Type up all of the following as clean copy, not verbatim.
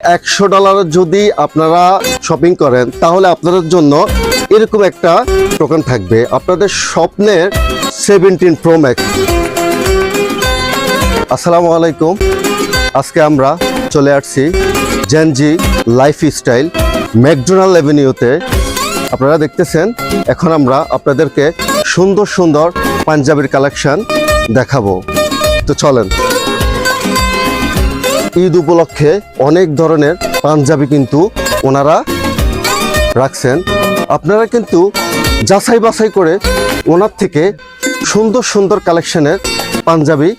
$100 যদি আপনারা শপিং করেন তাহলে আপনাদের জন্য এরকম একটা টোকেন থাকবে, আপনাদের স্বপ্নের 17 Pro Max। আসসালামু আলাইকুম, আজকে আমরা চলে আসছি জেনজি লাইফস্টাইল ম্যাকডোনাল্ড এভিনিউতে। আপনারা দেখতেছেন এখন আমরা আপনাদেরকে সুন্দর সুন্দর পাঞ্জাবির কালেকশন দেখাবো। তো চলেন, ঈদ উপলক্ষে অনেক ধরনের পাঞ্জাবি কিন্তু ওনারা রাখছেন। আপনারা কিন্তু যাচাই বাছাই করে ওনার থেকে সুন্দর সুন্দর কালেকশনের পাঞ্জাবি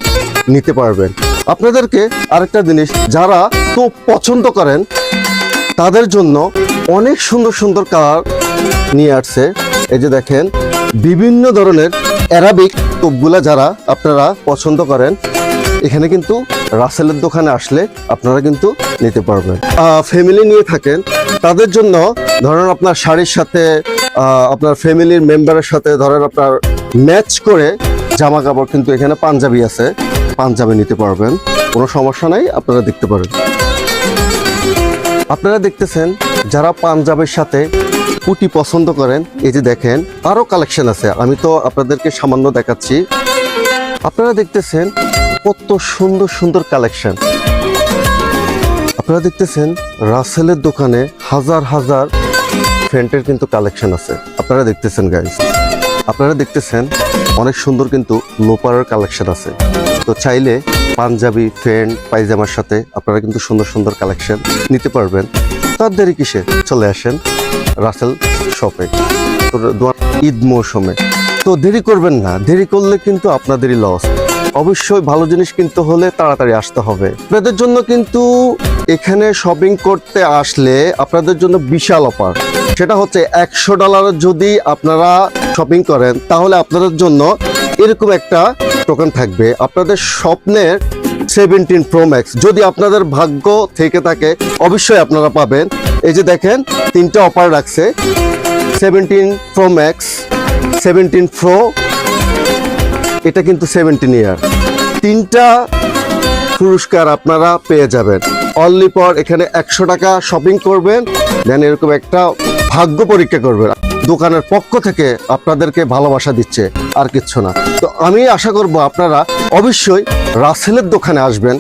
নিতে পারবেন। আপনাদেরকে আরেকটা জিনিস, যারা তো পছন্দ করেন তাদের জন্য অনেক সুন্দর সুন্দর কালার নিয়ে আসছে। এই যে দেখেন, বিভিন্ন ধরনের অ্যারাবিক টপগুলা যারা আপনারা পছন্দ করেন, এখানে কিন্তু রাসেলের দোকানে আসলে আপনারা কিন্তু নিতে পারবেন। ফ্যামিলি নিয়ে থাকেন তাদের জন্য ধরেন আপনার শাড়ির সাথে আপনার ফ্যামিলির মেম্বারের সাথে ধরেন আপনার ম্যাচ করে জামা কাপড় কিন্তু এখানে পাঞ্জাবি আছে, পাঞ্জাবি নিতে পারবেন, কোনো সমস্যা নাই, আপনারা দেখতে পারেন। আপনারা দেখতেছেন যারা পাঞ্জাবের সাথে কুটি পছন্দ করেন, এই যে দেখেন আরও কালেকশন আছে, আমি তো আপনাদেরকে সামান্য দেখাচ্ছি। আপনারা দেখতেছেন কত সুন্দর সুন্দর কালেকশন। আপনারা দেখতেছেন রাসেলের দোকানে হাজার হাজার ফ্যান্টের কিন্তু কালেকশন আছে। আপনারা দেখতেছেন গাইস, আপনারা দেখতেছেন অনেক সুন্দর কিন্তু লোপারের কালেকশন আছে। তো চাইলে পাঞ্জাবি প্যান্ট পায়জামার সাথে আপনারা কিন্তু সুন্দর সুন্দর কালেকশন নিতে পারবেন। তার দেরি কিসে, চলে আসেন রাসেল শপে ঈদ মৌসুমে। তো দেরি করবেন না, দেরি করলে কিন্তু আপনাদেরই লস। অবশ্যই ভালো জিনিস কিনতে হলে তাড়াতাড়ি আসতে হবে। আপনাদের জন্য কিন্তু এখানে শপিং করতে আসলে আপনাদের জন্য বিশাল অফার, সেটা হচ্ছে $100 যদি আপনারা শপিং করেন তাহলে আপনাদের জন্য এরকম একটা টোকেন থাকবে, আপনাদের স্বপ্নের 17 Pro Max। যদি আপনাদের ভাগ্য থেকে থাকে অবশ্যই আপনারা পাবেন। এই যে দেখেন তিনটা অফার রাখছে, 17 Pro Max, 17 Pro, এটা কিন্তু 17 ইয়ার। তিনটা পুরস্কার আপনারা পেয়ে যাবেন অনলি পর এখানে $100 শপিং করবেন, দেন এরকম একটা ভাগ্য পরীক্ষা করবেন। দোকানের পক্ষ থেকে আপনাদেরকে ভালোবাসা দিচ্ছে, আর কিচ্ছু না। তো আমি আশা করব আপনারা অবশ্যই রাসেলের দোকানে আসবেন।